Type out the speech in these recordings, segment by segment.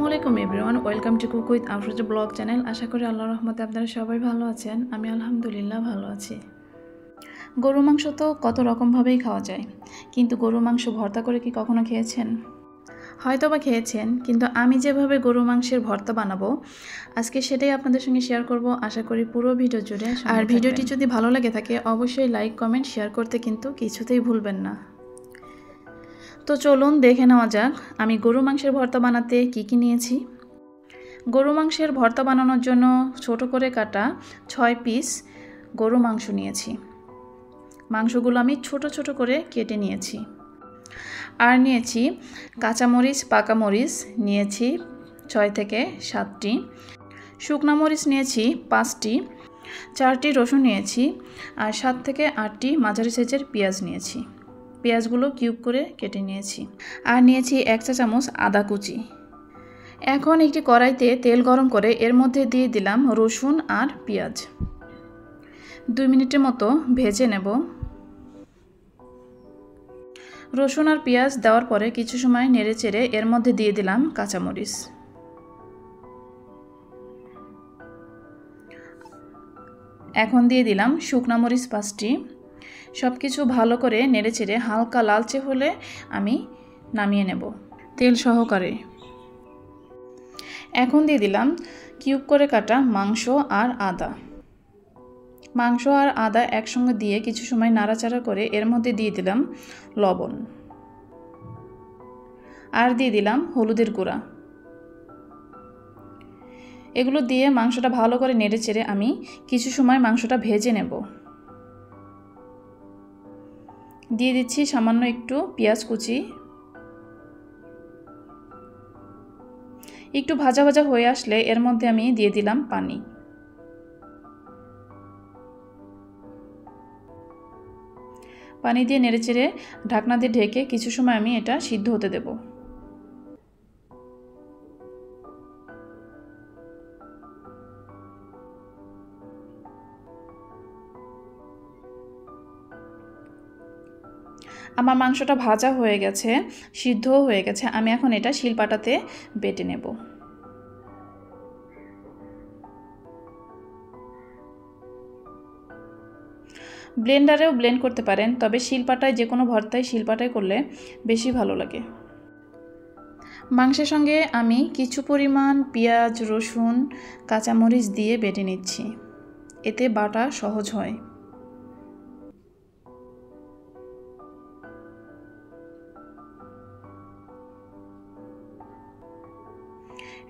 আসসালামু আলাইকুম everyone, welcome to cook with Afroza blog channel. আশা করি আল্লাহর রহমতে আপনারা সবাই ভালো আছেন। আমি আলহামদুলিল্লাহ ভালো আছি। গরু মাংস তো কত রকমভাবেই খাওয়া যায়, কিন্তু গরু মাংস ভর্তা করে কি কখনো খেয়েছেন? হয়তো বা খেয়েছেন, কিন্তু আমি যেভাবে গরু মাংসের ভর্তা বানাবো আজকে সেটাই আপনাদের সঙ্গে শেয়ার করব। আশা করি পুরো ভিডিও জুড়ে। আর ভিডিওটি যদি ভালো লাগে থাকে অবশ্যই লাইক কমেন্ট শেয়ার করতে কিন্তু কিছুতেই ভুলবেন না। তো চলুন দেখে নেওয়া যাক আমি গরু মাংসের ভর্তা বানাতে কি কি নিয়েছি। গরু মাংসের ভর্তা বানানোর জন্য ছোট করে কাটা 6 পিস গরু মাংস নিয়েছি। মাংসগুলো আমি ছোট ছোট করে কেটে নিয়েছি। আর নিয়েছি কাঁচামরিচ, পাকা মরিচ নিয়েছি 6 থেকে 7টি, শুকনা মরিচ নিয়েছি 5টি, 4টি রসুন নিয়েছি, আর 7 থেকে 8টি মাঝারি সাইজের পেঁয়াজ নিয়েছি। পেঁয়াজগুলো কিউব করে কেটে নিয়েছি। আর নিয়েছি 1 চা চামচ আদা কুচি। এখন একটি কড়াইতে তেল গরম করে এর মধ্যে দিয়ে দিলাম রসুন আর পেঁয়াজ। 2 মিনিটের মতো ভেজে নেব। রসুন আর পেঁয়াজ দেওয়ার পরে কিছু সময় নেড়েচেড়ে এর মধ্যে দিয়ে দিলাম কাঁচামরিচ। এখন দিয়ে দিলাম শুকনা মরিচ 5টি। সব কিছু ভালো করে নেড়েচেড়ে হালকা লালচে হলে আমি নামিয়ে নেব তেল সহকারে। এখন দিয়ে দিলাম কিউব করে কাটা মাংস আর আদা। মাংস আর আদা একসঙ্গে দিয়ে কিছু সময় নাড়াচাড়া করে এর মধ্যে দিয়ে দিলাম লবণ, আর দিয়ে দিলাম হলুদের গুঁড়া। এগুলো দিয়ে মাংসটা ভালো করে নেড়েচেড়ে আমি কিছু সময় মাংসটা ভেজে নেব। দিয়ে দিচ্ছি সামান্য একটু পেঁয়াজ কুচি। একটু ভাজা ভাজা হয়ে আসলে এর মধ্যে আমি দিয়ে দিলাম পানি। পানি দিয়ে নেড়েচেড়ে ঢাকনা দিয়ে ঢেকে কিছু সময় আমি এটা সিদ্ধ হতে দেব। আমার মাংসটা ভাজা হয়ে গেছে, সিদ্ধও হয়ে গেছে। আমি এখন এটা শিলপাটাতে বেটে নেব। ব্লেন্ডারেও ব্লেন্ড করতে পারেন, তবে শিলপাটায় যে কোনো ভর্তায় শিলপাটায় করলে বেশি ভালো লাগে। মাংসের সঙ্গে আমি কিছু পরিমাণ পেঁয়াজ, রসুন, কাঁচামরিচ দিয়ে বেটে নিচ্ছি, এতে বাটা সহজ হয়।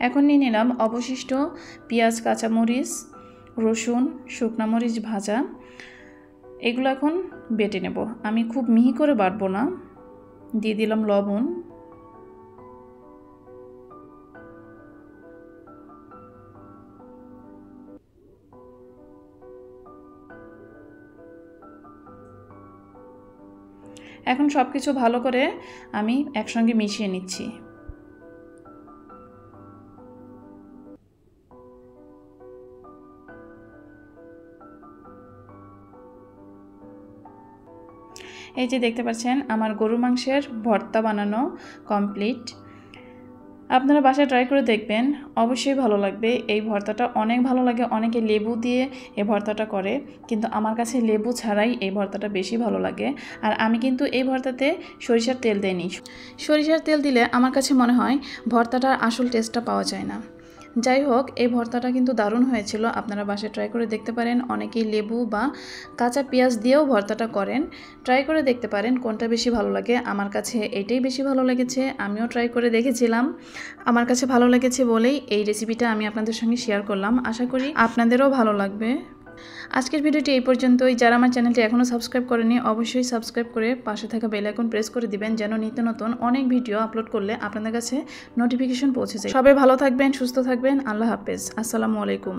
এখন নিয়ে নিলাম অবশিষ্ট পেঁয়াজ, কাঁচামরিচ, রসুন, শুকনা মরিচ ভাজা। এগুলো এখন বেটে নেব। আমি খুব মিহি করে বাটবো না। দিয়ে দিলাম লবণ, এখন সব কিছু ভালো করে আমি একসঙ্গে মিশিয়ে নিচ্ছি। এই যে দেখতে পাচ্ছেন আমার গরু মাংসের ভর্তা বানানো কমপ্লিট। আপনারা বাসায় ট্রাই করে দেখবেন, অবশ্যই ভালো লাগবে। এই ভর্তাটা অনেক ভালো লাগে। অনেকে লেবু দিয়ে এই ভর্তাটা করে, কিন্তু আমার কাছে লেবু ছাড়াই এই ভর্তাটা বেশি ভালো লাগে। আর আমি কিন্তু এই ভর্তাতে সরিষার তেল দিইনি। সরিষার তেল দিলে আমার কাছে মনে হয় ভর্তাটার আসল টেস্টটা পাওয়া যায় না। যাই হোক, এই ভর্তাটা কিন্তু দারুণ হয়েছিল। আপনারা বাসায় ট্রাই করে দেখতে পারেন। অনেকেই লেবু বা কাঁচা পেঁয়াজ দিয়েও ভর্তাটা করেন। ট্রাই করে দেখতে পারেন কোনটা বেশি ভালো লাগে। আমার কাছে এটাই বেশি ভালো লেগেছে। আমিও ট্রাই করে দেখেছিলাম, আমার কাছে ভালো লেগেছে বলেই এই রেসিপিটা আমি আপনাদের সঙ্গে শেয়ার করলাম। আশা করি আপনাদেরও ভালো লাগবে। আজকের ভিডিওটি এই পর্যন্তই। যারা আমার চ্যানেলটি এখনও সাবস্ক্রাইব করেনি অবশ্যই সাবস্ক্রাইব করে পাশে থাকা বেল আইকন প্রেস করে দিবেন, যেন নিত্য নতুন অনেক ভিডিও আপলোড করলে আপনাদের কাছে নোটিফিকেশন পৌঁছে যায়। সবাই ভালো থাকবেন, সুস্থ থাকবেন। আল্লাহ হাফেজ। আসসালামু আলাইকুম।